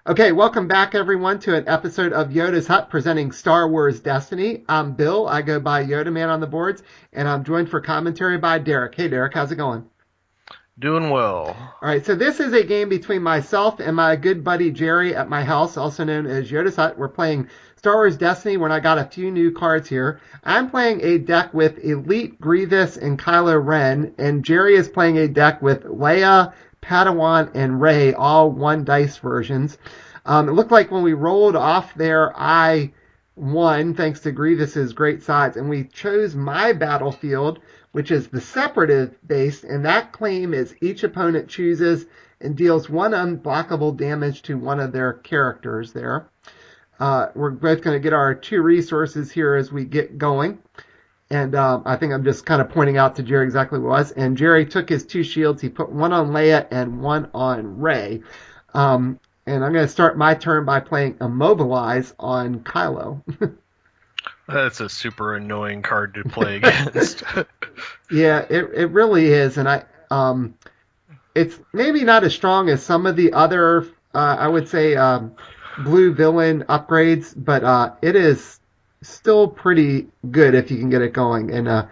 Okay, welcome back everyone to an episode of Yoda's Hut presenting Star Wars Destiny. I'm Bill. I go by Yoda Man on the boards, and I'm joined for commentary by Derek. Hey Derek, how's it going? Doing well. All right, so this is a game between myself and my good buddy Jerry at my house, also known as Yoda's Hut. We're playing Star Wars Destiny when I got a few new cards here. I'm playing a deck with Elite Grievous and Kylo Ren, and Jerry is playing a deck with Leia, Padawan, and Rey, all one dice versions. It looked like when we rolled off there, I won thanks to Grievous's great sides, and we chose my battlefield, which is the separative based, and that claim is each opponent chooses and deals one unblockable damage to one of their characters there. We're both going to get our two resources here as we get going. And I think I'm just kind of pointing out to Jerry exactly what it was. And Jerry took his two shields. He put one on Leia and one on Rey. And I'm going to start my turn by playing Immobilize on Kylo. That's a super annoying card to play against. Yeah, it really is. And it's maybe not as strong as some of the other, I would say, blue villain upgrades, but it is still pretty good if you can get it going. And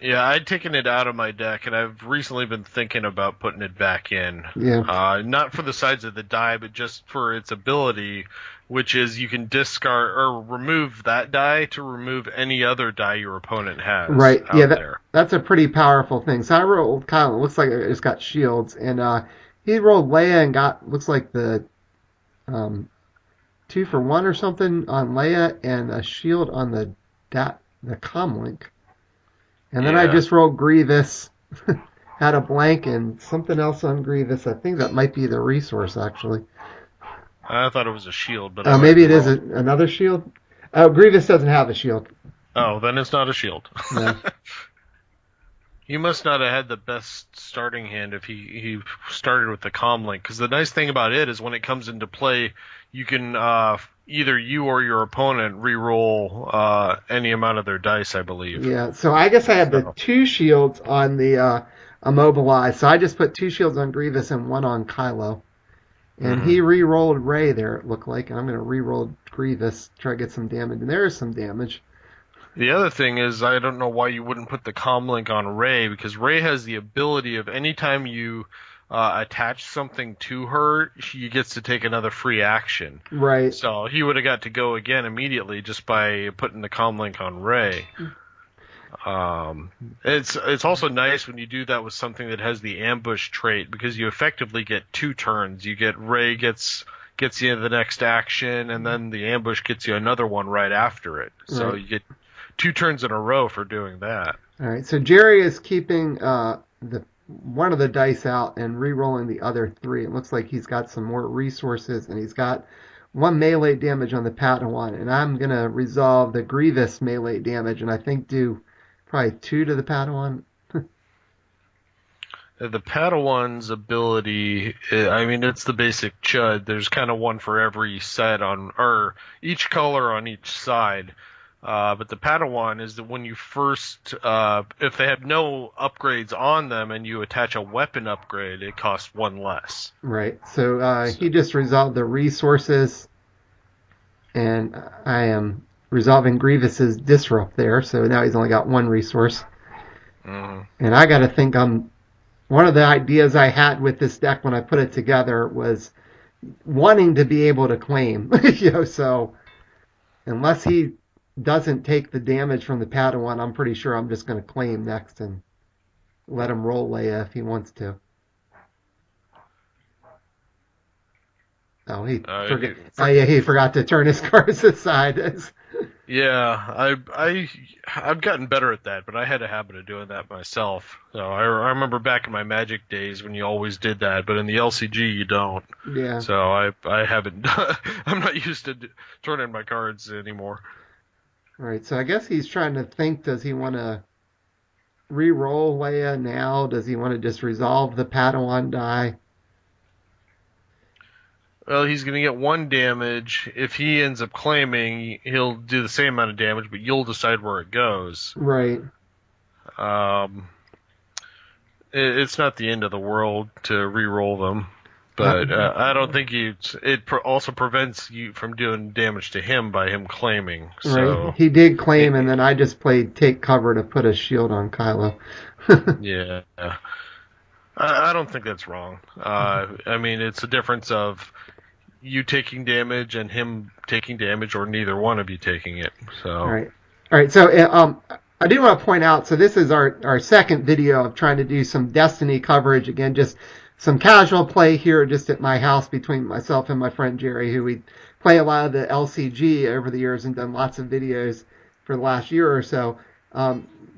Yeah, I'd taken it out of my deck, and I've recently been thinking about putting it back in. yeah, Not for the size of the die, but just for its ability, which is you can discard or remove that die to remove any other die your opponent has right. Yeah, out there. that's a pretty powerful thing. So I rolled Kylo. It looks like it's got shields, and he rolled Leia and got looks like the um, 2-for-1 or something on Leia and a shield on the comlink. And then I Yeah, just rolled Grievous, had a blank and something else on Grievous. I think that might be the resource actually. I thought it was a shield, but I might Maybe be it is wrong. another shield. Oh, Grievous doesn't have a shield. Oh, then it's not a shield. No. He must not have had the best starting hand if he started with the comlink. Because the nice thing about it is when it comes into play, you can either you or your opponent re-roll any amount of their dice, I believe. Yeah. So I guess I had the So, two shields on the Immobilize. So I just put two shields on Grievous and one on Kylo. And mhm. he re-rolled Rey there, it looked like. And I'm going to re-roll Grievous, try to get some damage. And there is some damage. The other thing is I don't know why you wouldn't put the comlink on Rey, because Rey has the ability of anytime you attach something to her, she gets to take another free action. Right. So he would have got to go again immediately just by putting the comlink on Rey. It's also nice when you do that with something that has the ambush trait, because you effectively get two turns. You get Rey gets you the next action, and then the ambush gets you another one right after it. So Right. you get two turns in a row for doing that. All right. So Jerry is keeping the one of the dice out and re-rolling the other three. It looks like he's got some more resources and he's got one melee damage on the Padawan. And I'm gonna resolve the Grievous melee damage and I think do probably two to the Padawan. The Padawan's ability, I mean, it's the basic Chud. There's kind of one for every set on, or each color on each side. But the Padawan is that when you first, if they have no upgrades on them and you attach a weapon upgrade, it costs one less. Right. So So, he just resolved the resources and I am resolving Grievous's disrupt there. So now he's only got one resource. mm, And I got to think one of the ideas I had with this deck when I put it together was wanting to be able to claim. So unless he doesn't take the damage from the Padawan, I'm pretty sure I'm just going to claim next and let him roll Leia if he wants to. Oh, he forget. you, Oh for, yeah, he forgot to turn his cards aside. yeah, I've gotten better at that, but I had a habit of doing that myself. So I remember back in my Magic days when you always did that, but in the LCG you don't. Yeah. So I haven't. I'm not used to turning my cards anymore. All right. So I guess he's trying to think. Does he want to re-roll Leia now? Does he want to just resolve the Padawan die? Well, he's going to get one damage. If he ends up claiming, he'll do the same amount of damage, but you'll decide where it goes. Right. Um, it's not the end of the world to re-roll them. But I don't think also prevents you from doing damage to him by him claiming. So Right. He did claim, and then I just played take cover to put a shield on Kylo. yeah, I don't think that's wrong. I mean, it's a difference of you taking damage and him taking damage, or neither one of you taking it. So All right. So I do want to point out. So this is our second video of trying to do some Destiny coverage. Again, just some casual play here, just at my house between myself and my friend Jerry, who we play a lot of the LCG over the years and done lots of videos for the last year or so.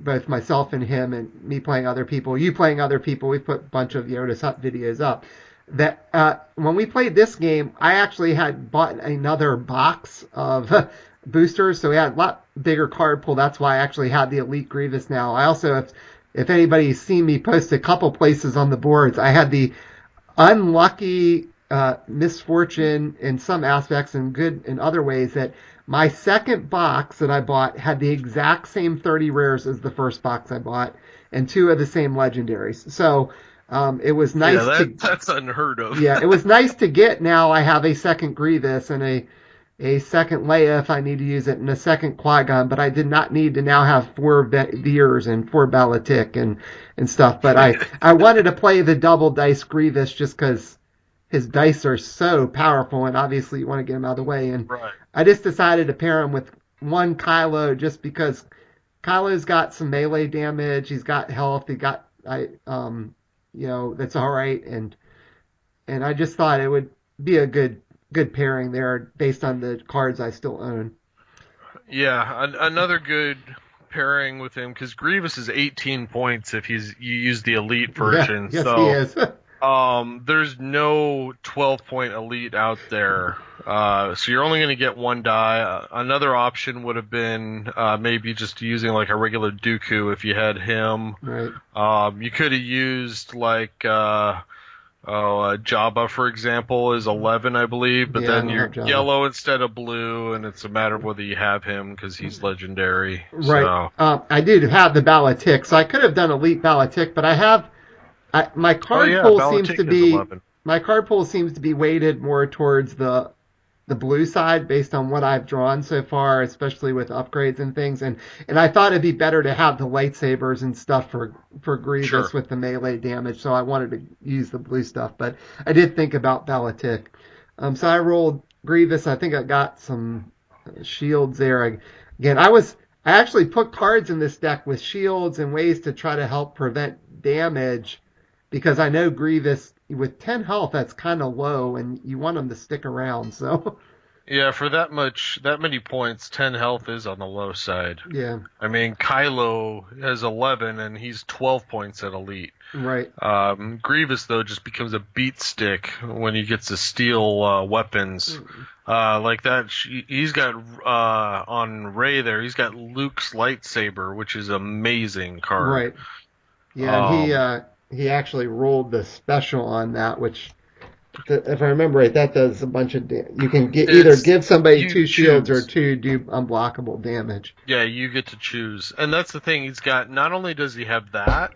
Both myself and him, and me playing other people, you playing other people. We put a bunch of Yoda's Hut videos up. That when we played this game, I actually had bought another box of boosters, so we had a lot bigger card pool. That's why I actually had the Elite Grievous now. I also, if anybody's seen me post a couple places on the boards, I had the unlucky misfortune in some aspects and good in other ways that my second box that I bought had the exact same 30 rares as the first box I bought, and 2 of the same legendaries. So it was nice that's unheard of. Yeah, it was nice to get. Now I have a second Grievous and a second Leia if I need to use it, and a second Qui-Gon, but I did not need to now have 4 Veers and 4 Balatic and stuff. But I wanted to play the double dice Grievous just because his dice are so powerful, and obviously you want to get him out of the way. And right. I just decided to pair him with one Kylo just because Kylo's got some melee damage, he's got health, that's all right, and I just thought it would be a good pairing there based on the cards I still own. Yeah, another good pairing with him, because Grievous is 18 points if you use the Elite version. Yeah, yes, so, he is. There's no 12-point Elite out there, so you're only going to get 1 die. Another option would have been maybe just using like a regular Dooku if you had him. Right. You could have used like Jabba, for example, is 11, I believe, but then you're yellow instead of blue, and it's a matter of whether you have him because he's legendary. Right. So. I did have the Balatic, so I could have done Elite Balatic, but my card pool seems to be weighted more towards the blue side based on what I've drawn so far, especially with upgrades and things. And I thought it'd be better to have the lightsabers and stuff for Grievous with the melee damage, so I wanted to use the blue stuff. But I did think about Balatic. So I rolled Grievous. I think I got some shields there. Again, I actually put cards in this deck with shields and ways to try to help prevent damage, because I know Grievous with 10 health, that's kind of low, and you want him to stick around. So yeah, for that many points, 10 health is on the low side. Yeah. I mean, Kylo has 11, and he's 12 points at Elite. Right. Grievous, though, just becomes a beat stick when he gets to steal weapons. Like that, he's got, on Rey there, he's got Luke's lightsaber, which is amazing card. Right. Yeah, and he actually rolled the special on that, which, if I remember right, that does a bunch of damage. You can either give somebody 2 shields or 2 do unblockable damage. Yeah, you get to choose. And that's the thing, he's got, not only does he have that,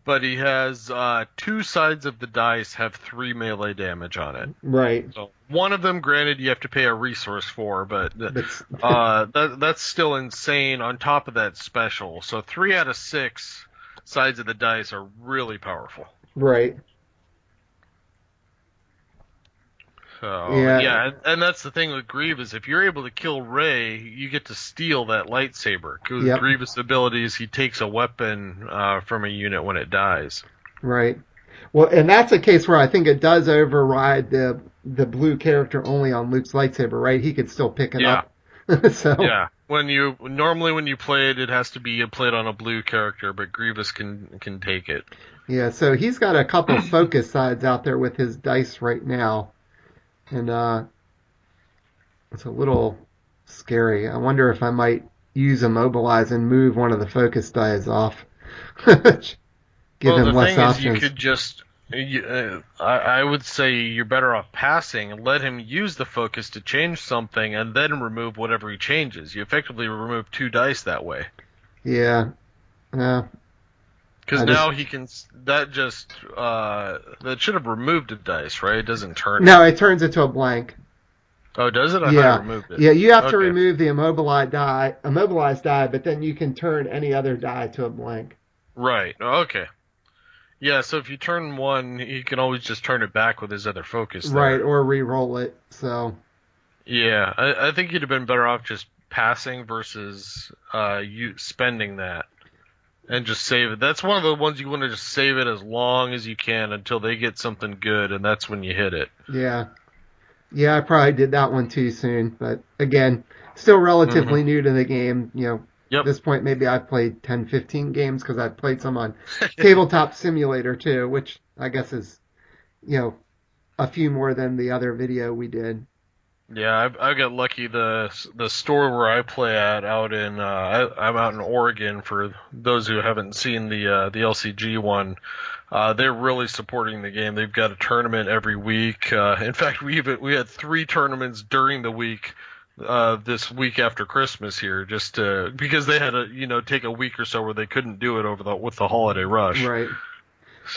but he has 2 sides of the dice have 3 melee damage on it. Right. So one of them, granted, you have to pay a resource for, but that's still insane on top of that special. So 3 out of 6 sides of the dice are really powerful. Right. So yeah, and that's the thing with Grievous. If you're able to kill Rey, you get to steal that lightsaber. Because Grievous' abilities, he takes a weapon from a unit when it dies. Right. Well, and that's a case where I think it does override the blue character only on Luke's lightsaber, right? He could still pick it up. So. Yeah. When you play it, it has to be played on a blue character, but Grievous can take it. Yeah, so he's got a couple focus sides out there with his dice right now, and it's a little scary. I wonder if I might use Immobilize and move one of the focus dice off. Give him less options. You could just. I would say you're better off passing and let him use the focus to change something and then remove whatever he changes. You effectively remove 2 dice that way. Yeah. Because Because now he can. That just that should have removed a dice, right? It doesn't turn. No, it turns into a blank. Oh, does it? I Yeah. thought it removed it. Yeah, you have to remove the immobilized die, but then you can turn any other die to a blank. Right. Okay. Yeah, so if you turn one, he can always just turn it back with his other focus there. Right, or re-roll it, so... Yeah, I think you'd have been better off just passing versus you spending that. And just save it. That's one of the ones you want to just save it as long as you can until they get something good, and that's when you hit it. Yeah. Yeah, I probably did that one too soon, but again, still relatively new to the game. At this point, maybe I've played 10, 15 games because I've played some on Tabletop Simulator too, which I guess is, a few more than the other video we did. Yeah, I got lucky. The store where I play at out in I'm out in Oregon. For those who haven't seen the LCG one, they're really supporting the game. They've got a tournament every week. In fact, we had 3 tournaments during the week. This week after Christmas here, just because they had to take a week or so where they couldn't do it with the holiday rush. Right.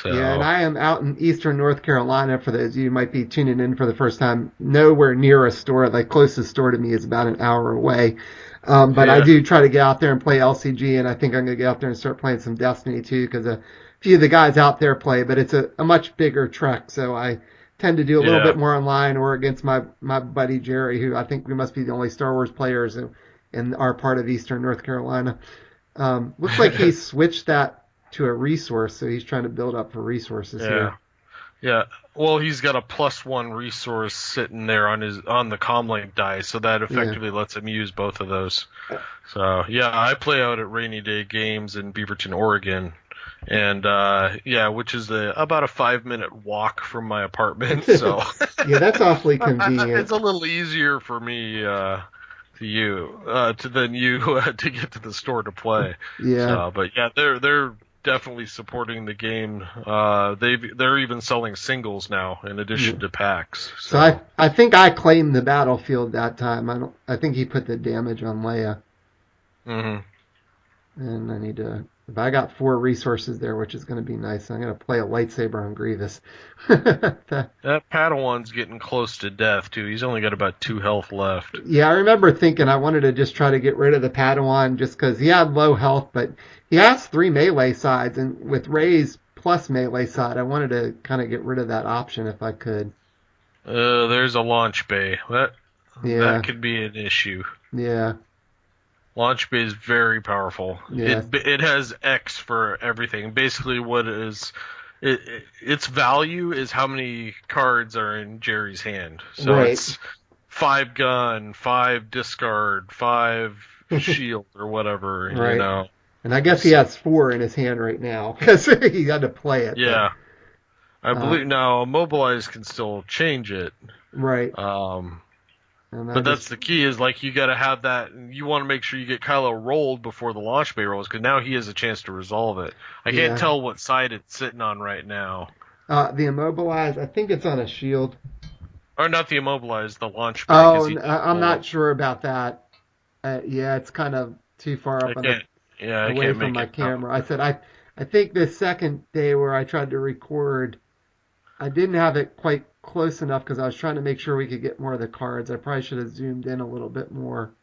So. Yeah, and I am out in eastern North Carolina, for those of you who might be tuning in for the first time, nowhere near a store. The closest store to me is about an hour away. But I do try to get out there and play LCG, and I think I'm going to get out there and start playing some Destiny too, because a few of the guys out there play, but it's a much bigger trek, so I tend to do a little bit more online or against my buddy Jerry, who I think we must be the only Star Wars players in our part of eastern North Carolina. Looks like he switched that to a resource, so he's trying to build up for resources here. Yeah. Well, he's got a +1 resource sitting there on the comlink dice, so that effectively lets him use both of those. So I play out at Rainy Day Games in Beaverton, Oregon, and which is about a 5-minute walk from my apartment. So yeah, that's awfully convenient. It's a little easier for me than you to get to the store to play. Yeah. So, but they're definitely supporting the game. They're even selling singles now in addition to packs. So I think I claimed the battlefield that time. I think he put the damage on Leia. Mm-hmm. And I need to. But I got 4 resources there, which is going to be nice. I'm going to play a lightsaber on Grievous. That Padawan's getting close to death too. He's only got about 2 health left. Yeah, I remember thinking I wanted to just try to get rid of the Padawan just because he had low health, but he has 3 melee sides, and with Rey's plus melee side, I wanted to kind of get rid of that option if I could. There's a launch bay. That could be an issue. Yeah. Launch bay is very powerful. Yeah. It has X for everything. Basically, what its value is how many cards are in Jerry's hand. So it's 5 gun, 5 discard, 5 shield, or whatever. Right. And I guess he has 4 in his hand right now because he had to play it. Yeah. I believe now Immobilize can still change it. Right. But that's the key is you got to have that. You want to make sure you get Kylo rolled before the launch bay rolls because now he has a chance to resolve it. I can't tell what side it's sitting on right now. The Immobilize, I think it's on a shield. Or not the Immobilize, the launch bay. Oh, I'm not sure about that. It's kind of too far up away from my camera. I said I think the second day where I tried to record, I didn't have it quite close enough because I was trying to make sure we could get more of the cards. I probably should have zoomed in a little bit more.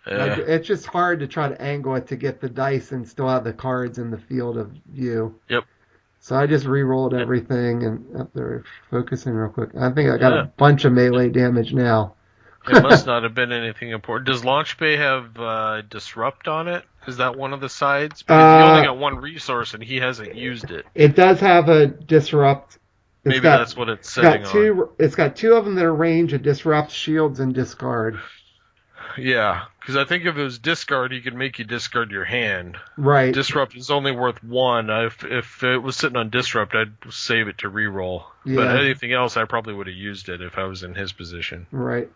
It's just hard to try to angle it to get the dice and still have the cards in the field of view. Yep. So I just re-rolled everything and up there focusing real quick. I think I got a bunch of melee damage now. It must not have been anything important. Does Launch Bay have Disrupt on it? Is that one of the sides? Because he only got 1 resource and he hasn't used it. It does have a Disrupt. Maybe that's what it's sitting on. It's got 2 of them that are range, a Disrupt, Shields, and Discard. Yeah, because I think if it was Discard, he could make you discard your hand. Right. Disrupt is only worth 1. If it was sitting on Disrupt, I'd save it to reroll. Yeah. But anything else, I probably would have used it if I was in his position. Right.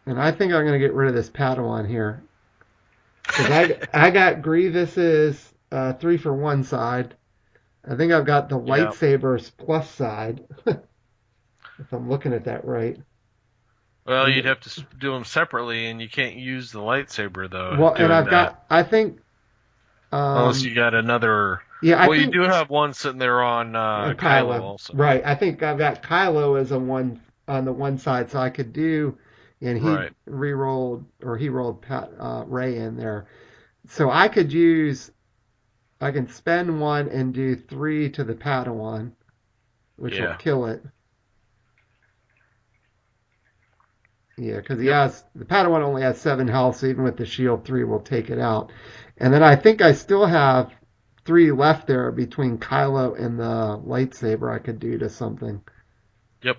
And I think I'm going to get rid of this Padawan here. Because I got Grievous's 3 for 1 side. I think I've got the lightsabers plus side. If I'm looking at that right. Well, you'd have to do them separately, and you can't use the lightsaber, though. Well, and I think... unless you got another Yeah, I Well, you think do have one sitting there on Kylo Kylo. also. Right. I think I've got Kylo as a one on the one side, so I could do, and he Right. re-rolled or he rolled Ray in there, so I could use. I can spend one and do three to the Padawan, which will Yeah. kill it. Yeah, because he Yep. has the Padawan only has 7 health, so even with the shield, three will take it out. And then I think I still have three left there between Kylo and the lightsaber. I could do to something Yep.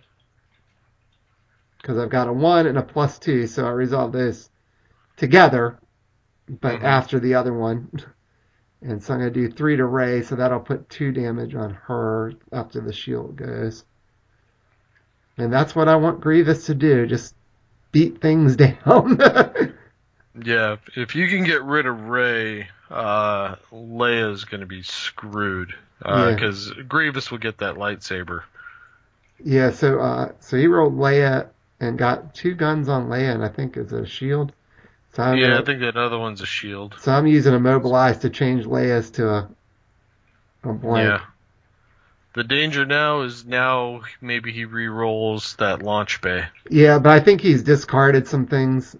because I've got a one and a +2, so I resolve those together, but Hmm. after the other one. And so I'm gonna do three to Rey, so that'll put 2 damage on her after the shield goes. And that's what I want Grievous to do, just beat things down. Yeah. If you can get rid of Rey, Leia's going to be screwed. Yeah. Because Grievous will get that lightsaber. Yeah, so he rolled Leia and got 2 guns on Leia, and I think it's a shield. So I'm Yeah, I gonna, think that other one's a shield. so I'm using Immobilize to change Leia's to a Yeah. blank. The danger now is now maybe he re-rolls that launch bay. Yeah, but I think he's discarded some things,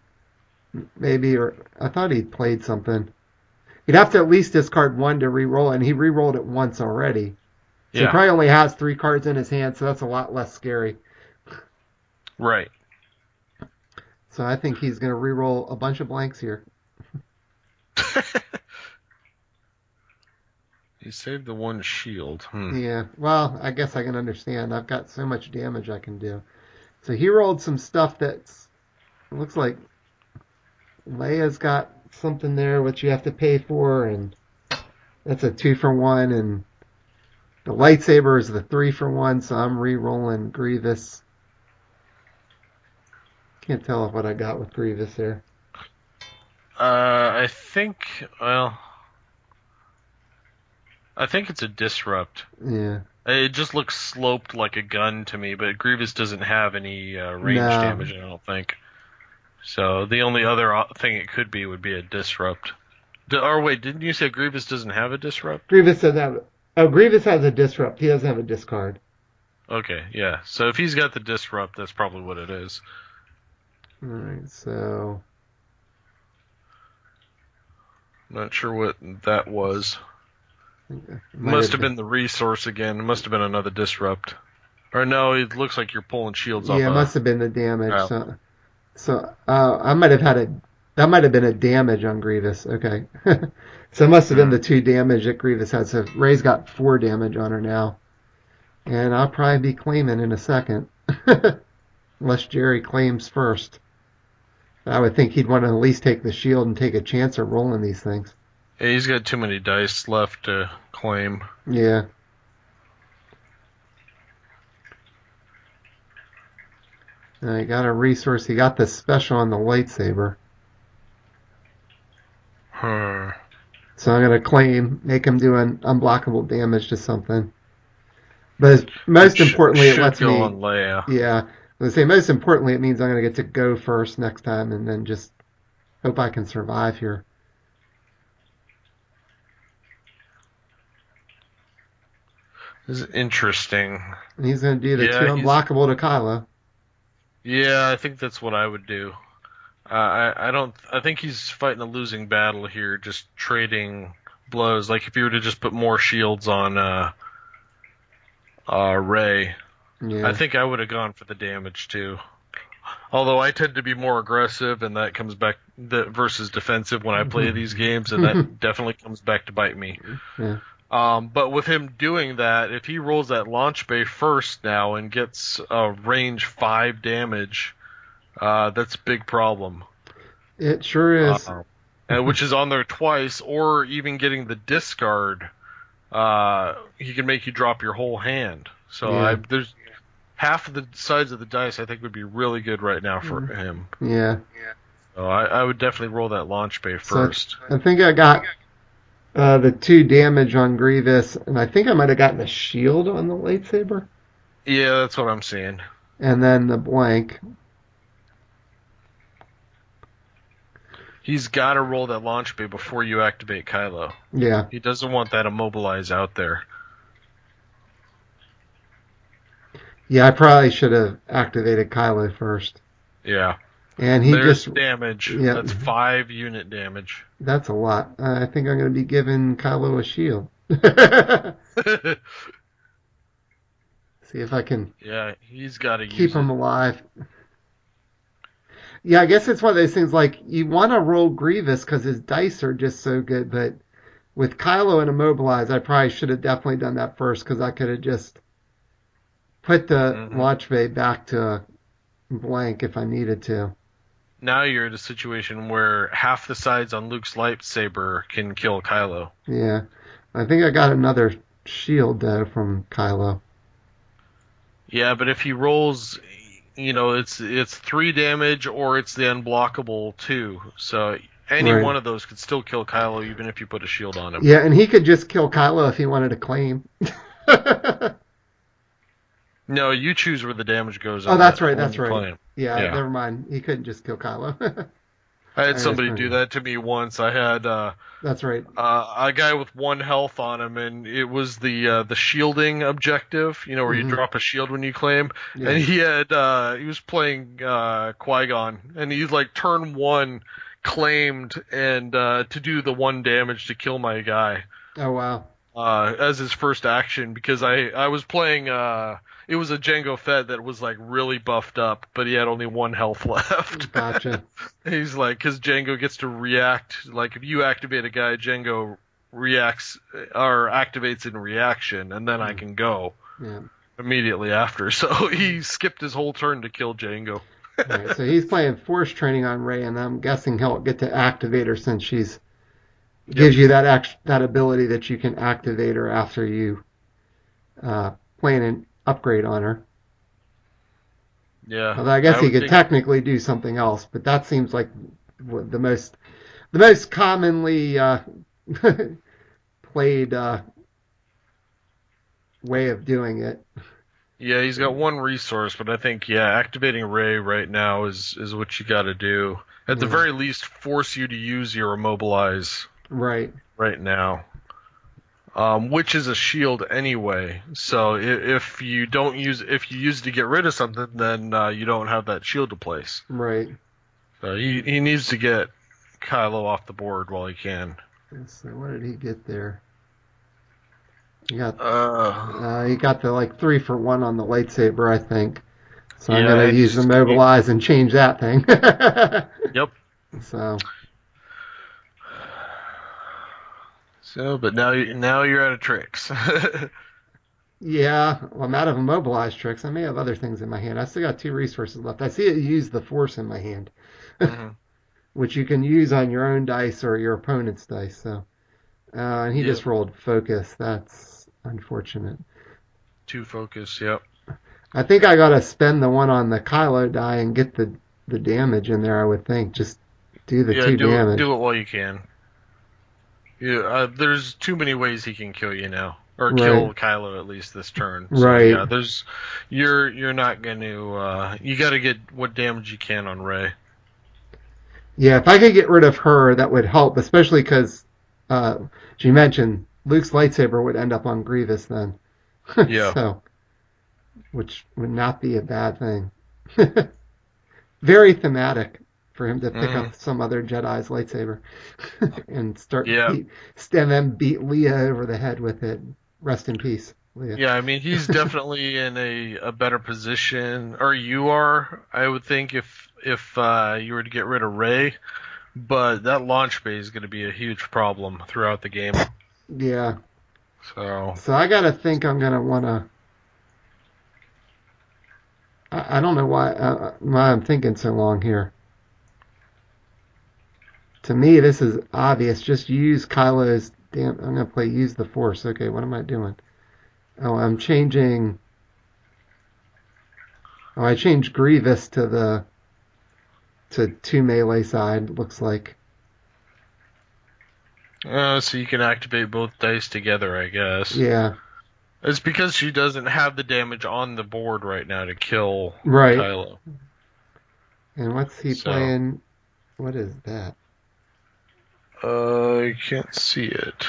maybe, or I thought he played something. He'd have to at least discard one to re-roll, and he re-rolled it once already. So he Yeah. probably only has 3 cards in his hand, so that's a lot less scary. Right. So I think he's gonna re-roll a bunch of blanks here. He saved the one shield. Yeah, well, I guess I can understand. I've got so much damage I can do. So he rolled some stuff that's looks like Leia's got something there which you have to pay for, and that's a 2 for 1, and the lightsaber is the 3 for 1. So I'm re-rolling Grievous. Can't tell what I got with Grievous there. I think, well, I think it's a disrupt. Yeah, It just looks sloped like a gun to me, but Grievous doesn't have any range no, damage, I don't think. So the only other thing it could be would be a disrupt. Or wait, didn't you say Grievous doesn't have a disrupt? Grievous doesn't have. Oh, Grievous has a disrupt. He doesn't have a discard. Okay, yeah. So if he's got the disrupt, that's probably what it is. All right, so Not sure what that was. I think that Must have been the resource again. It must have been another disrupt. Or no, it looks like you're pulling shields off yeah, it a. must have been the damage. Oh. So I might have had a that might have been a damage on Grievous. Okay, so it must have been Hmm. the 2 damage that Grievous had. So Ray's got 4 damage on her now, and I'll probably be claiming in a second, unless Jerry claims first. I would think he'd want to at least take the shield and take a chance at rolling these things. Yeah, he's got too many dice left to claim. Yeah. He got a resource. He got the special on the lightsaber. Hmm. So I'm going to claim, make him do an unblockable damage to something. But most Which importantly, it should lets go me, on Leia. yeah, I would say most importantly, it means I'm going to get to go first next time and then just hope I can survive here. This is interesting. And he's going to do the two Yeah, unblockable to Kylo. yeah, I think that's what I would do. I don't. I think he's fighting a losing battle here, just trading blows. Like if you were to just put more shields on Rey, I Yeah. think I would have gone for the damage too. Although I tend to be more aggressive, and that comes back versus defensive when I play these games, and that definitely comes back to bite me. Yeah. But with him doing that, if he rolls that launch bay first now and gets a range 5 damage, that's a big problem. It sure is. Which is on there twice, or even getting the discard, he can make you drop your whole hand. So Yeah. there's half of the sides of the dice I think would be really good right now for him. Yeah. So I would definitely roll that launch bay first. So I think I got the 2 damage on Grievous, and I think I might have gotten a shield on the lightsaber, Yeah, that's what I'm seeing. and then the blank. He's got to roll that launch bay before you activate Kylo. Yeah. He doesn't want that immobilize out there. Yeah, I probably should have activated Kylo first. Yeah. And he There's just... damage. Yeah, That's 5 unit damage. that's a lot. I think I'm going to be giving Kylo a shield. See if I can Yeah, he's got to keep use him it. alive. Yeah, I guess it's one of those things like you want to roll Grievous because his dice are just so good, but with Kylo and Immobilize, I probably should have definitely done that first because I could have just put the Hmm. launch bay back to blank if I needed to. Now you're in a situation where half the sides on Luke's lightsaber can kill Kylo. Yeah, I think I got another shield though from Kylo. Yeah, but if he rolls, it's 3 damage or it's the unblockable 2. So any Right. one of those could still kill Kylo even if you put a shield on him. Yeah, and he could just kill Kylo if he wanted to claim. No, you choose where the damage goes Oh, on that's that right. when That's you right. claim. Yeah, Yeah. never mind. He couldn't just kill Kylo. I had I guess somebody do that to me once. I had that's right. a guy with 1 health on him, and it was the shielding objective, where you Hmm. drop a shield when you claim. Yeah. And he was playing Qui-Gon, and he's like turn 1 claimed and to do the 1 damage to kill my guy Oh wow. as his first action because I was playing. It was a Jango Fett that was like really buffed up, but he had only 1 health left. Gotcha. He's like, because Django gets to react. Like, if you activate a guy, Django reacts or activates in reaction, and then I can go Yeah. immediately after. So he skipped his whole turn to kill Django. All right. So he's playing force training on Rey, and I'm guessing he'll get to activate her since she's Yep. gives you that ability that you can activate her after you plan an upgrade on her. Yeah, Although I guess I he would could think. technically do something else, but that seems like the most commonly played way of doing it. Yeah, he's got 1 resource, but I think activating Ray right now is what you got to do. At the Yeah. very least, force you to use your immobilize Right. right now. Which is a shield anyway. So if you use it to get rid of something, then you don't have that shield to place. Right. So he needs to get Kylo off the board while he can. So what did he get there? He got Uh, he got the like 3-for-1 on the lightsaber, I think. So I'm yeah, gonna and use he's immobilize and change that thing. yep. So So, but now you're out of tricks. yeah, well, I'm out of immobilize tricks. I may have other things in my hand. I still got 2 resources left. I see it use the force in my hand, Hmm. which you can use on your own dice or your opponent's dice. So and he Yep. just rolled focus. That's unfortunate. 2 focus. Yep. I think I gotta spend the one on the Kylo die and get the damage in there. I would think just do the Yeah. 2 Do damage. it while you can. Yeah. There's too many ways he can kill you now, or Right, kill Kylo at least this turn. So right. yeah, you're not going to. You got to get what damage you can on Rey. Yeah, if I could get rid of her, that would help, especially because she mentioned Luke's lightsaber would end up on Grievous then, Yeah. so which would not be a bad thing. Very thematic for him to pick Hmm. up some other Jedi's lightsaber and Yeah. stand them beat Leia over the head with it. Rest in peace, Leia. Yeah. I mean, he's definitely in a better position, or you are. I would think if you were to get rid of Rey, but that launch bay is going to be a huge problem throughout the game. Yeah. So So I gotta think I'm gonna wanna. I don't know why I'm thinking so long here. To me, this is obvious. Just use Kylo's. Damn, I'm gonna play use the Force. Okay, what am I doing? Oh, I'm changing. Oh, I changed Grievous to 2 melee side. Looks like. so you can activate both dice together, I guess. Yeah. It's because she doesn't have the damage on the board right now to kill Right. Kylo. And what's he So playing? What is that? I can't see it.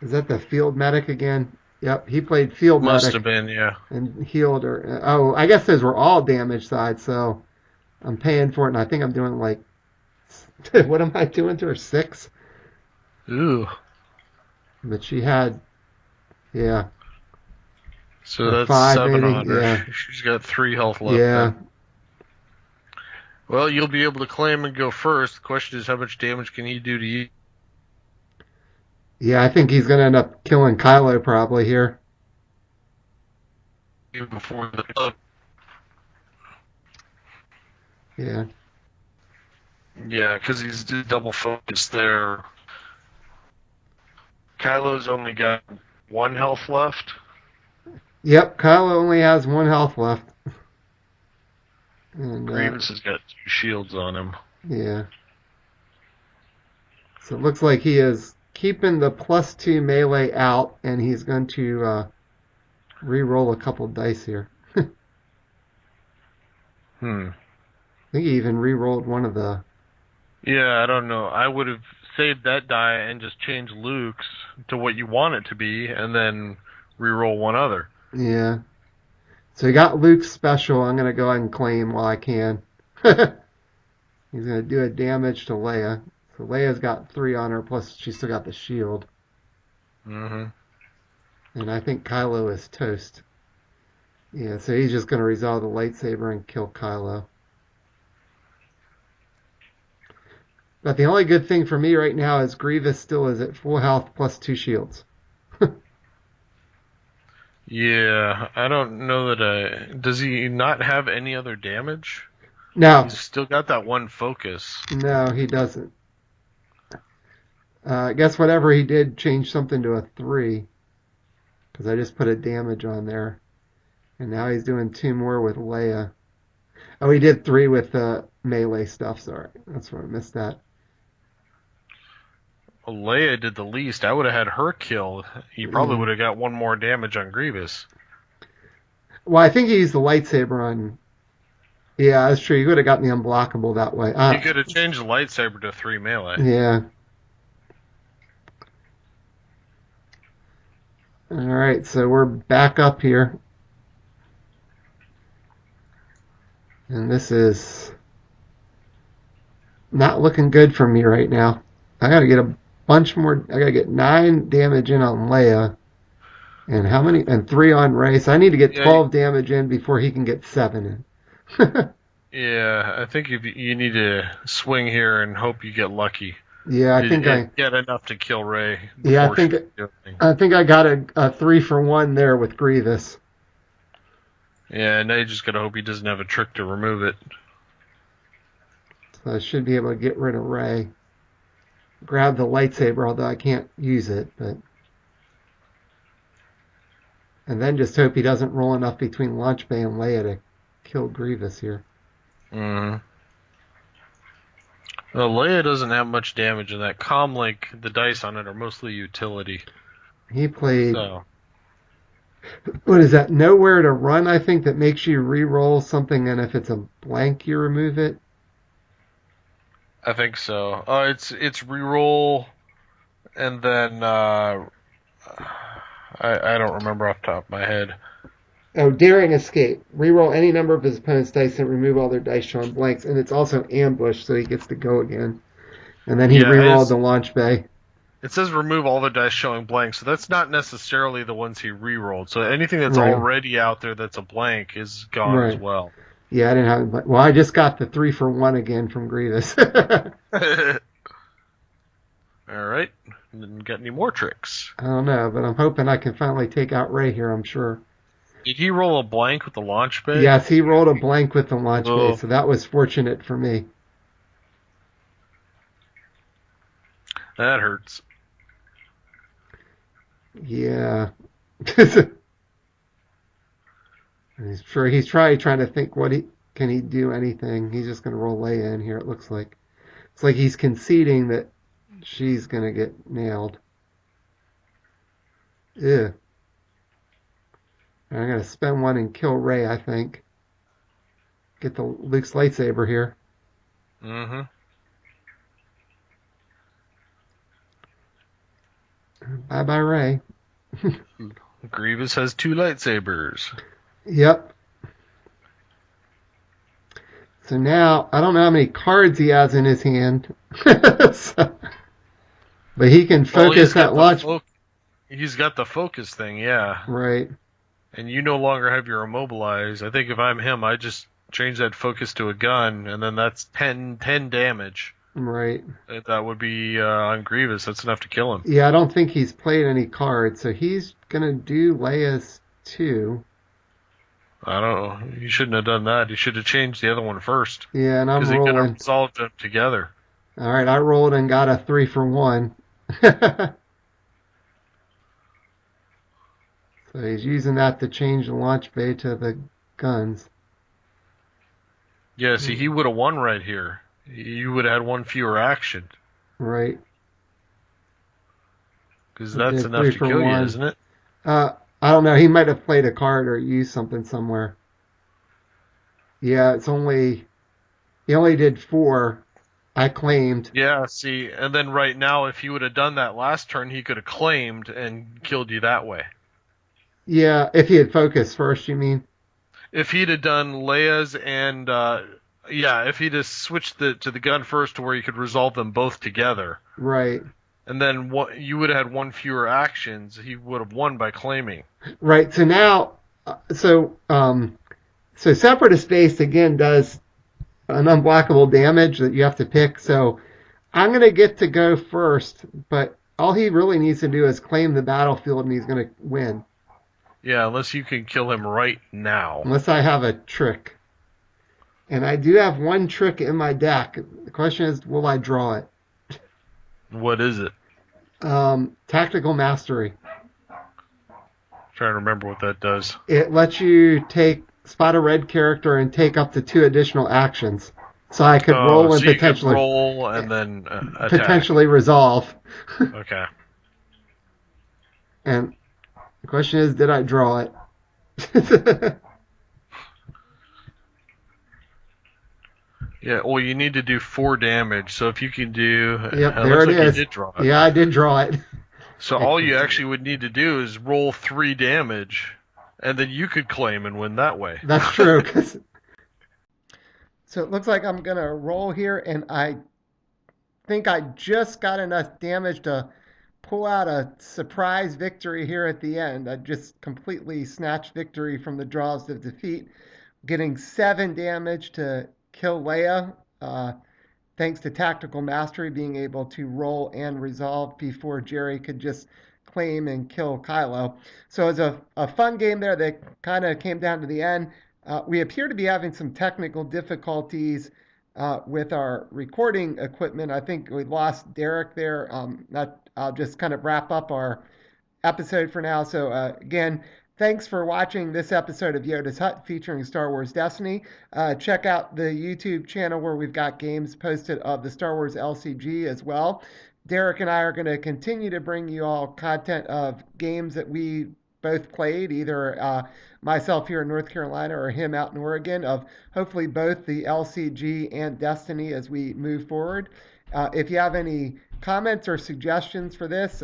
Is that the field medic again? Yep, he played field Must have medic been, yeah. and healed her. Oh, I guess those were all damage sides, so I'm paying for it, and I think I'm doing like, what am I doing to her? 6? Ooh. But she had, yeah, So or that's 5 7 maybe. on her. Yeah, She's got 3 health left yeah, then. Well, you'll be able to claim and go first. The question is, how much damage can he do to you yeah. I think he's gonna end up killing Kylo probably here. before the... Yeah, Yeah, because he's double focused there. Kylo's only got 1 health left. yep. Kylo only has 1 health left, and Grievous has got 2 shields on him. yeah. So it looks like he is keeping the +2 melee out, and he's going to re-roll a couple dice here. Hmm. I think he even re-rolled one of the. Yeah, I don't know. I would have saved that die and just changed Luke's to what you want it to be, and then re-roll one other. Yeah. So he got Luke's special. I'm going to go ahead and claim while I can. He's going to do a damage to Leia. So Leia's got 3 on her, plus she's still got the shield. Mm-hmm. And I think Kylo is toast. Yeah, so he's just going to resolve the lightsaber and kill Kylo. But the only good thing for me right now is Grievous still is at full health plus 2 shields. Yeah, I don't know that does he not have any other damage? No, He's still got that 1 focus. no, he doesn't. I guess whatever he did changed something to a 3. Because I just put a damage on there. And now he's doing 2 more with Leia. Oh, he did 3 with the melee stuff. Sorry, that's where I missed that. Well, Leia did the least. I would have had her killed. He probably would have got 1 more damage on Grievous. Well, I think he used the lightsaber on. Yeah, that's true. He would have gotten the unblockable that way. He could have changed the lightsaber to 3 melee. Yeah. All right, so we're back up here. And this is not looking good for me right now. I got to get a bunch more. I got to get 9 damage in on Leia. And how many? And 3 on Rey. So I need to get 12 damage in before he can get 7 in. Yeah, I think you need to swing here and hope you get lucky. Yeah, I think I get enough to kill Rey. Yeah, I think I got a 3 for 1 there with Grievous. Yeah, now you just gotta hope he doesn't have a trick to remove it. So I should be able to get rid of Rey. Grab the lightsaber, although I can't use it, but. And then just hope he doesn't roll enough between Launch Bay and Leia to kill Grievous here. Mm-hmm. Well, Leia doesn't have much damage in that. Comlink, the dice on it are mostly utility. He played. So. What is that? Nowhere to Run, I think, that makes you re-roll something, and if it's a blank, you remove it. I think so. It's re-roll, and then I don't remember off the top of my head. Oh, Daring Escape. Reroll any number of his opponent's dice and remove all their dice showing blanks. And it's also Ambush, so he gets to go again. And then he rerolled the Launch Bay. It says remove all the dice showing blanks, so that's not necessarily the ones he rerolled. So anything that's already out there that's a blank is gone as well. Yeah, I didn't have it. Well, I just got the 3 for 1 again from Grievous. All right. Didn't get any more tricks. I don't know, but I'm hoping I can finally take out Rey here, I'm sure. Did he roll a blank with the Launch Bay? Yes, he rolled a blank with the Launch Bay, so that was fortunate for me. That hurts. Yeah. He's trying to think can he do anything. He's just going to roll Leia in here, it looks like. It's like he's conceding that she's going to get nailed. Ew. I'm going to spend 1 and kill Rey, I think. Get the Luke's lightsaber here. Mm-hmm. Bye bye, Ray. Grievous has two lightsabers. Yep. So now, I don't know how many cards he has in his hand. So, but he can Well, focus that launch. he's got the focus thing, yeah. Right. And you no longer have your immobilize. I think if I'm him, I just change that focus to a gun, and then that's 10 damage. Right. That would be on Grievous. That's enough to kill him. Yeah, I don't think he's played any cards, so he's gonna do Leia's too. I don't know. You shouldn't have done that. You should have changed the other one first. Yeah, and I'm Because he could have rolling. resolved them together. All right, I rolled and got a 3 for 1. So he's using that to change the launch bay to the guns. Yeah, see, he would have won right here. You would have had one fewer action. Right. Because I that's did enough 3 to for kill you, 1. isn't it? I don't know. He might have played a card or used something somewhere. Yeah, he only did 4. I claimed. Yeah, see, and then right now, if he would have done that last turn, he could have claimed and killed you that way. Yeah, if he had focused first, you mean? If he'd have done Leia's and yeah, if he'd have switched to the gun first to where you could resolve them both together, Right. and then you would have had one fewer actions, he would have won by claiming. Right. So now, so Separatist Base again does an unblockable damage that you have to pick. So I'm gonna get to go first, but all he really needs to do is claim the battlefield, and he's gonna win. Yeah, unless you can kill him right now. Unless I have a trick. And I do have one trick in my deck. The question is, will I draw it? What is it? Tactical Mastery. Trying to remember what that does. It lets you spot a red character and take up to 2 additional actions. So I could roll and so you could roll and then attack. potentially resolve. Okay. And the question is, did I draw it? Yeah, well, you need to do 4 damage. So if you can do, Yep, it there looks it like is. you did draw it. Yeah, I did draw it. So all you actually would need to do is roll 3 damage, and then you could claim and win that way. That's true. So it looks like I'm going to roll here, and I think I just got enough damage to pull out a surprise victory here at the end. I just completely snatched victory from the draws of defeat, getting 7 damage to kill Leia, thanks to Tactical Mastery being able to roll and resolve before Jerry could just claim and kill Kylo. So it was a fun game there that kind of came down to the end. We appear to be having some technical difficulties with our recording equipment. I think we lost Derek there. I'll just kind of wrap up our episode for now. So again, thanks for watching this episode of Yoda's Hut featuring Star Wars Destiny. Check out the YouTube channel where we've got games posted of the Star Wars LCG as well. Derek and I are going to continue to bring you all content of games that we both played, either myself here in North Carolina or him out in Oregon, of hopefully both the LCG and Destiny as we move forward. If you have any comments or suggestions for this,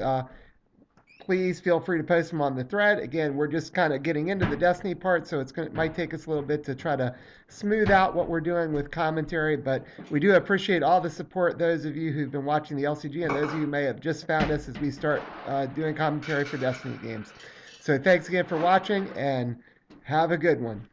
please feel free to post them on the thread. Again, we're just kind of getting into the Destiny part, so it might take us a little bit to try to smooth out what we're doing with commentary, but we do appreciate all the support, those of you who've been watching the LCG, and those of you who may have just found us as we start doing commentary for Destiny games. So thanks again for watching, and have a good one.